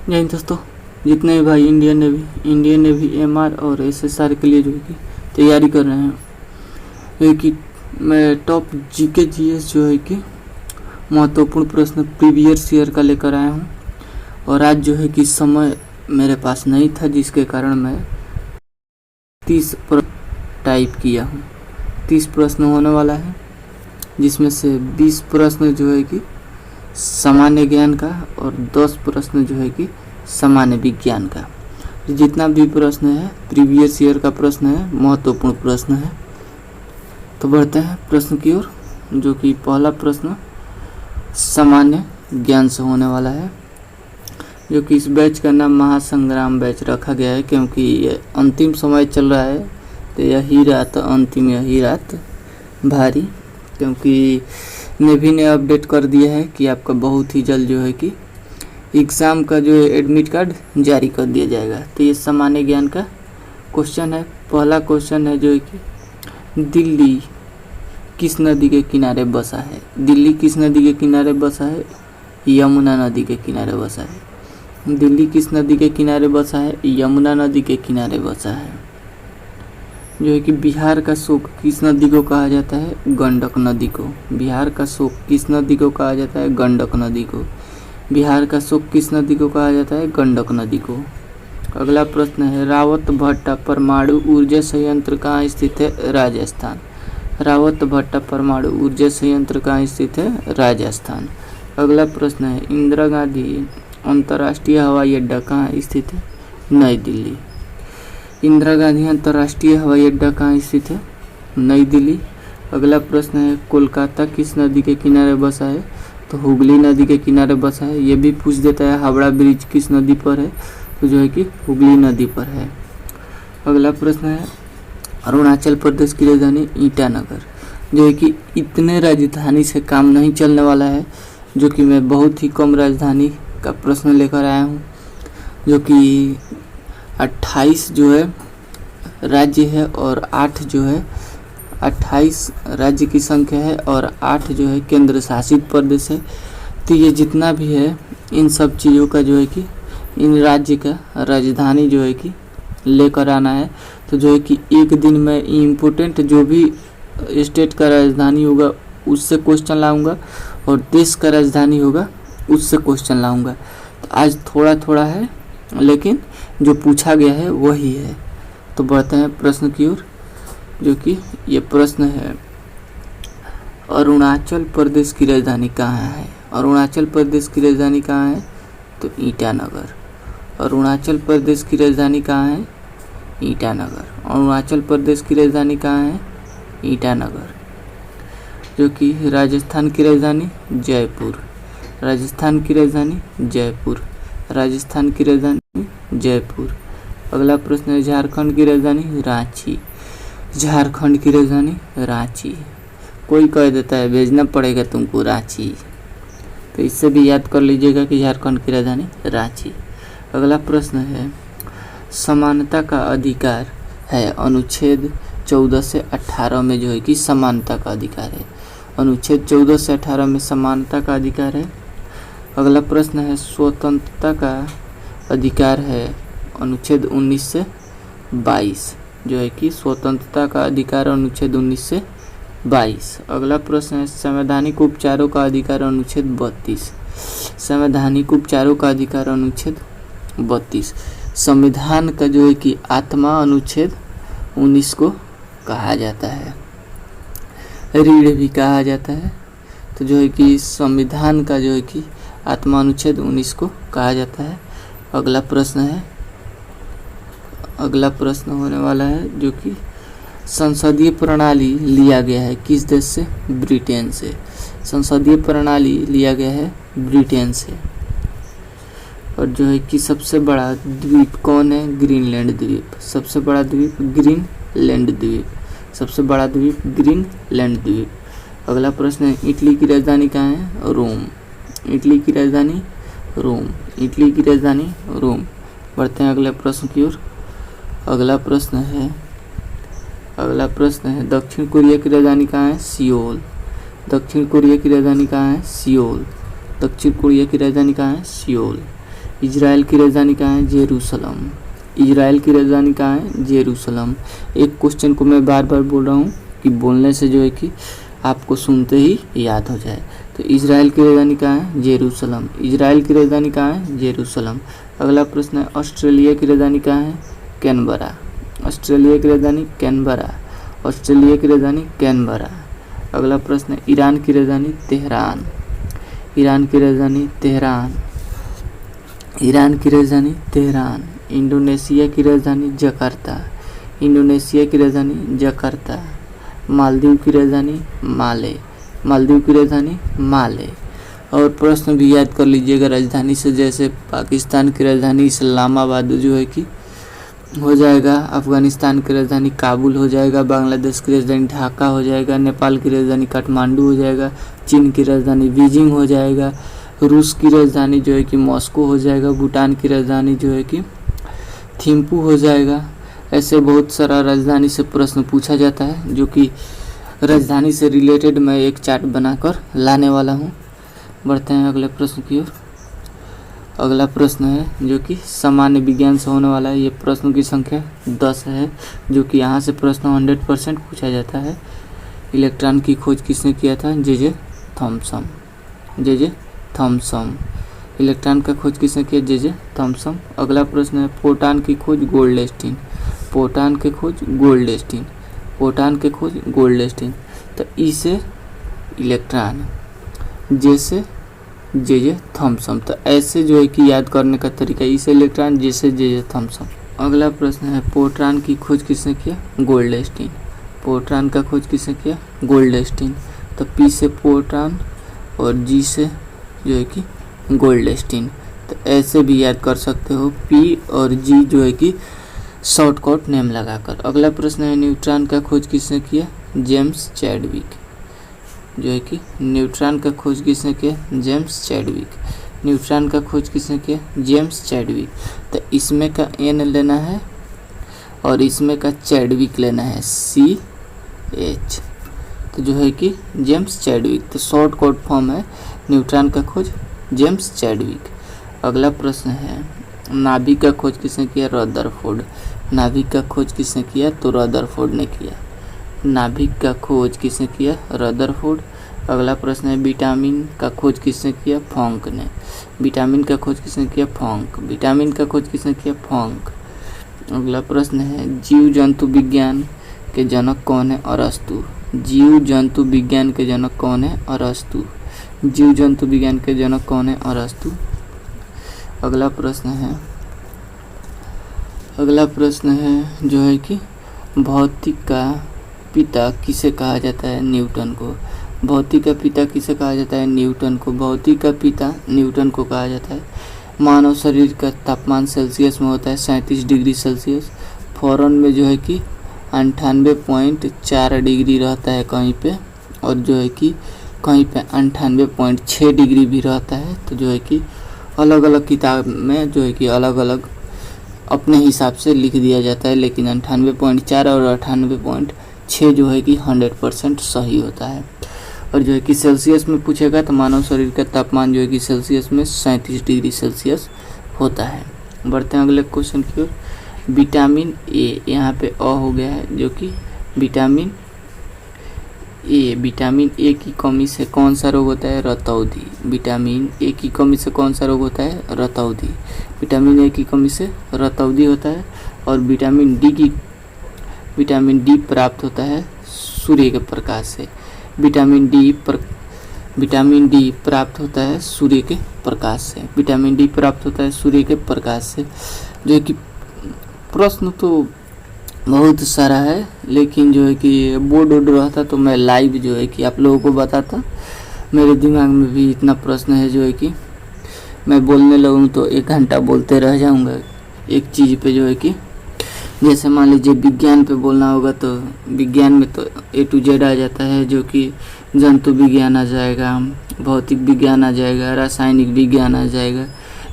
जय हिंद दोस्तों। जितने भी भाई इंडियन नेवी एमआर और एसएसआर के लिए जो है कि तैयारी कर रहे हैं, जो कि मैं टॉप जीके जीएस जो है कि महत्वपूर्ण प्रश्न प्रीवियस ईयर का लेकर आया हूं। और आज जो है कि समय मेरे पास नहीं था, जिसके कारण मैं 30 प्रश्न टाइप किया हूं। 30 प्रश्न होने वाला है, जिसमें से 20 प्रश्न जो है कि सामान्य ज्ञान का और 10 प्रश्न जो है कि सामान्य विज्ञान का। जितना भी प्रश्न है प्रीवियस ईयर का प्रश्न है, महत्वपूर्ण प्रश्न है। तो बढ़ते हैं प्रश्न की ओर, जो कि पहला प्रश्न सामान्य ज्ञान से होने वाला है, जो कि इस बैच का नाम महासंग्राम बैच रखा गया है, क्योंकि ये अंतिम समय चल रहा है। तो यही रात अंतिम, यही रात भारी, क्योंकि नेवी ने अपडेट कर दिया है कि आपका बहुत ही जल्द जो है कि एग्ज़ाम का जो है एडमिट कार्ड जारी कर दिया जाएगा। तो ये सामान्य ज्ञान का क्वेश्चन है। पहला क्वेश्चन है जो है कि दिल्ली किस नदी के किनारे बसा है? दिल्ली किस नदी के किनारे बसा है? यमुना नदी के किनारे बसा है। दिल्ली किस नदी के किनारे बसा है? यमुना नदी के किनारे बसा है। जो है कि बिहार का शोक किस नदी को कहा जाता है? गंडक नदी को। बिहार का शोक किस नदी को कहा जाता है? गंडक नदी को। बिहार का शोक किस नदी को कहा जाता है? गंडक नदी को। अगला प्रश्न है रावत भट्टा परमाणु ऊर्जा संयंत्र कहाँ स्थित है? राजस्थान। रावत भट्टा परमाणु ऊर्जा संयंत्र कहाँ स्थित है? राजस्थान। अगला प्रश्न है इंदिरा गांधी अंतर्राष्ट्रीय हवाई अड्डा कहाँ स्थित है? नई दिल्ली। इंदिरा गांधी अंतर्राष्ट्रीय हवाई अड्डा कहाँ स्थित है? नई दिल्ली। अगला प्रश्न है कोलकाता किस नदी के किनारे बसा है? तो हुगली नदी के किनारे बसा है। ये भी पूछ देता है हावड़ा ब्रिज किस नदी पर है? तो जो है कि हुगली नदी पर है। अगला प्रश्न है अरुणाचल प्रदेश की राजधानी ईटानगर। जो है कि इतने राजधानी से काम नहीं चलने वाला है, जो कि मैं बहुत ही कम राजधानी का प्रश्न लेकर आया हूँ। जो कि 28 जो है राज्य है और 8 जो है 28 राज्य की संख्या है और 8 जो है केंद्र शासित प्रदेश है। तो ये जितना भी है इन सब चीज़ों का जो है कि इन राज्य का राजधानी जो है कि लेकर आना है। तो जो है कि एक दिन में इम्पोर्टेंट जो भी स्टेट का राजधानी होगा उससे क्वेश्चन लाऊंगा, और देश का राजधानी होगा उससे क्वेश्चन लाऊंगा। तो आज थोड़ा थोड़ा है, लेकिन जो पूछा गया है वही है। तो बढ़ते हैं प्रश्न की ओर, जो कि ये प्रश्न है अरुणाचल प्रदेश की राजधानी कहाँ है? अरुणाचल प्रदेश की राजधानी कहाँ है? तो ईटानगर। अरुणाचल प्रदेश की राजधानी कहाँ है? ईटानगर। अरुणाचल प्रदेश की राजधानी कहाँ है? ईटानगर। जो कि राजस्थान की राजधानी जयपुर। राजस्थान की राजधानी जयपुर। राजस्थान की राजधानी जयपुर। अगला प्रश्न है झारखंड की राजधानी रांची। झारखंड की राजधानी रांची। कोई कह देता है भेजना पड़ेगा तुमको रांची, तो इससे भी याद कर लीजिएगा कि झारखंड की राजधानी रांची। अगला प्रश्न है समानता का अधिकार है अनुच्छेद 14 से 18 में जो है कि समानता का अधिकार है। अनुच्छेद 14 से 18 में समानता का अधिकार है। अगला प्रश्न है स्वतंत्रता का अधिकार है अनुच्छेद 19 से 22, जो है कि स्वतंत्रता का अधिकार अनुच्छेद 19 से 22। अगला प्रश्न है संवैधानिक उपचारों का अधिकार अनुच्छेद 32। संवैधानिक उपचारों का अधिकार अनुच्छेद 32। संविधान का जो है कि आत्मा अनुच्छेद 19 को कहा जाता है, रीढ़ भी कहा जाता है। तो जो है कि संविधान का जो है कि आत्मा अनुच्छेद 19 को कहा जाता है। अगला प्रश्न होने वाला है, जो कि संसदीय प्रणाली लिया गया है किस देश से? ब्रिटेन से। संसदीय प्रणाली लिया गया है ब्रिटेन से। और जो है कि सबसे बड़ा द्वीप कौन है? ग्रीनलैंड द्वीप। सबसे बड़ा द्वीप ग्रीनलैंड द्वीप। सबसे बड़ा द्वीप ग्रीनलैंड द्वीप। अगला प्रश्न है इटली की राजधानी कहाँ है? रोम। इटली की राजधानी रोम। इटली की राजधानी रोम। बढ़ते हैं अगले प्रश्न की ओर। अगला प्रश्न है दक्षिण कोरिया की राजधानी कहाँ है? सियोल। दक्षिण कोरिया की राजधानी कहाँ है? सियोल। दक्षिण कोरिया की राजधानी कहाँ है? सियोल। इजराइल की राजधानी कहाँ है? जेरूसलम। इजराइल की राजधानी कहाँ है? जेरूसलम। एक क्वेश्चन को मैं बार बार बोल रहा हूँ कि बोलने से जो है कि आपको सुनते ही याद हो जाए। तो इजराइल की राजधानी कहाँ है? जेरूसलम। इजराइल की राजधानी कहाँ है? जेरूसलम। अगला प्रश्न है ऑस्ट्रेलिया की राजधानी कहाँ है? कैनबरा। ऑस्ट्रेलिया की राजधानी कैनबरा। ऑस्ट्रेलिया की राजधानी कैनबरा। अगला प्रश्न है ईरान की राजधानी तेहरान। ईरान की राजधानी तेहरान। ईरान की राजधानी तेहरान। इंडोनेशिया की राजधानी जकार्ता। इंडोनेशिया की राजधानी जकार्ता। मालदीव की राजधानी माले। मालदीव की राजधानी माले। और प्रश्न भी याद कर लीजिएगा राजधानी से, जैसे पाकिस्तान की राजधानी इस्लामाबाद जो है कि हो जाएगा, अफगानिस्तान की राजधानी काबुल हो जाएगा, बांग्लादेश की राजधानी ढाका हो जाएगा, नेपाल की राजधानी काठमांडू हो जाएगा, चीन की राजधानी बीजिंग हो जाएगा, रूस की राजधानी जो है कि मॉस्को हो जाएगा, भूटान की राजधानी जो है कि थिम्पू हो जाएगा। ऐसे बहुत सारा राजधानी से प्रश्न पूछा जाता है, जो कि राजधानी से रिलेटेड मैं एक चार्ट बनाकर लाने वाला हूँ। बढ़ते हैं अगले प्रश्न की ओर। अगला प्रश्न है जो कि सामान्य विज्ञान से होने वाला है। ये प्रश्न की संख्या 10 है, जो कि यहाँ से प्रश्न 100% पूछा जाता है। इलेक्ट्रॉन की खोज किसने किया था? J Thomson. J Thomson. Electron का खोज किसने किया? J Thomson. अगला प्रश्न है प्रोटॉन की खोज गोल्डस्टीन। प्रोटॉन की खोज गोल्डस्टीन। प्रोटॉन की खोज गोल्डस्टीन। तो ई से इलेक्ट्रॉन, जे से जे थॉमसन। तो ऐसे जो है कि याद करने का तरीका, ई से इलेक्ट्रॉन, जे से जे थॉमसन। अगला प्रश्न है प्रोटॉन की खोज किसने किया? गोल्डस्टीन। प्रोटॉन का खोज किसने किया? गोल्डस्टीन। तो पी से प्रोटॉन और जी से जो है कि गोल्डस्टीन। तो ऐसे भी याद कर सकते हो, पी और जी जो है कि शॉर्टकट नेम लगाकर। अगला प्रश्न है न्यूट्रॉन का खोज किसने किया? James Chadwick. जो है कि न्यूट्रॉन का खोज किसने किया? James Chadwick. न्यूट्रॉन का खोज किसने किया? James Chadwick. तो इसमें का एन लेना है और इसमें का चैडविक लेना है, CH। तो जो है कि जेम्स चैडविक। तो शॉर्ट कोड फॉर्म है न्यूट्रॉन का खोज जेम्स चैडविक। अगला प्रश्न है नाभिक का खोज किसने किया? रदरफोर्ड। नाभिक का खोज किसने किया? तो रदरफोर्ड ने किया। नाभिक का खोज किसने किया? रदरफोर्ड। अगला प्रश्न है विटामिन का खोज किसने किया? फॉन्क ने। विटामिन का खोज किसने किया? फॉन्क। विटामिन का खोज किसने किया? फॉन्क। अगला प्रश्न है जीव जंतु विज्ञान के जनक कौन है? अरस्तु। जीव जंतु विज्ञान के जनक कौन है? अरस्तु। जीव जंतु विज्ञान के जनक कौन है? अरस्तु। अगला प्रश्न है जो है कि भौतिक का पिता किसे कहा जाता है? न्यूटन को। भौतिक का पिता किसे कहा जाता है? न्यूटन को। भौतिक का पिता न्यूटन को कहा जाता है। मानव शरीर का तापमान सेल्सियस में होता है 37 डिग्री सेल्सियस। फॉरेन में जो है कि 98.4 डिग्री रहता है कहीं पे, और जो है कि कहीं पे 98.6 डिग्री भी रहता है। तो जो है कि अलग अलग किताब में जो है कि अलग अलग अपने हिसाब से लिख दिया जाता है, लेकिन 98.4 और 98.6 जो है कि 100% सही होता है। और जो है कि सेल्सियस में पूछेगा तो मानव शरीर का तापमान जो है कि सेल्सियस में 37 डिग्री सेल्सियस होता है। बढ़ते हैं अगले क्वेश्चन की ओर। विटामिन ए, यहाँ पे अ हो गया है, जो कि विटामिन ए की कमी से कौन सा रोग होता है? रतौंधी। विटामिन ए की कमी से कौन सा रोग होता है? रतौंधी। विटामिन ए की कमी से रतौंधी होता है। और विटामिन डी प्राप्त होता है सूर्य के प्रकाश से। विटामिन डी प्राप्त होता है सूर्य के प्रकाश से। विटामिन डी प्राप्त होता है सूर्य के प्रकाश से। जो कि प्रश्न तो बहुत सारा है, लेकिन जो है कि बोर्ड रहता तो मैं लाइव जो है कि आप लोगों को बताता। मेरे दिमाग में भी इतना प्रश्न है जो है कि मैं बोलने लगूँ तो 1 घंटा बोलते रह जाऊँगा एक चीज़ पे। जो है कि जैसे मान लीजिए विज्ञान पे बोलना होगा तो विज्ञान में तो A to Z आ जाता है, जो कि जंतु विज्ञान आ जाएगा, भौतिक विज्ञान आ जाएगा, रासायनिक विज्ञान आ जाएगा,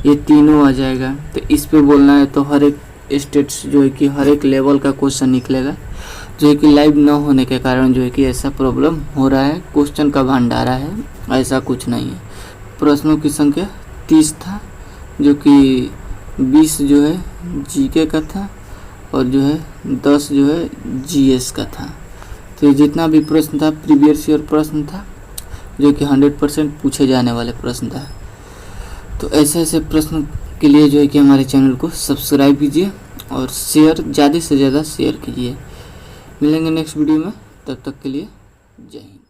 ये तीनों आ जाएगा। तो इस पे बोलना है तो हर एक स्टेट्स जो है कि हर एक लेवल का क्वेश्चन निकलेगा, जो है कि लाइव न होने के कारण जो है कि ऐसा प्रॉब्लम हो रहा है। क्वेश्चन का भंडारा है, ऐसा कुछ नहीं है। प्रश्नों की संख्या 30 था, जो कि 20 जो है जीके का था और जो है 10 जो है जीएस का था। तो ये जितना भी प्रश्न था प्रीवियस ईयर प्रश्न था, जो कि 100% पूछे जाने वाले प्रश्न था। तो ऐसे ऐसे प्रश्न के लिए जो है कि हमारे चैनल को सब्सक्राइब कीजिए और शेयर ज़्यादा से ज़्यादा शेयर कीजिए। मिलेंगे नेक्स्ट वीडियो में, तब तक के लिए जय हिंद।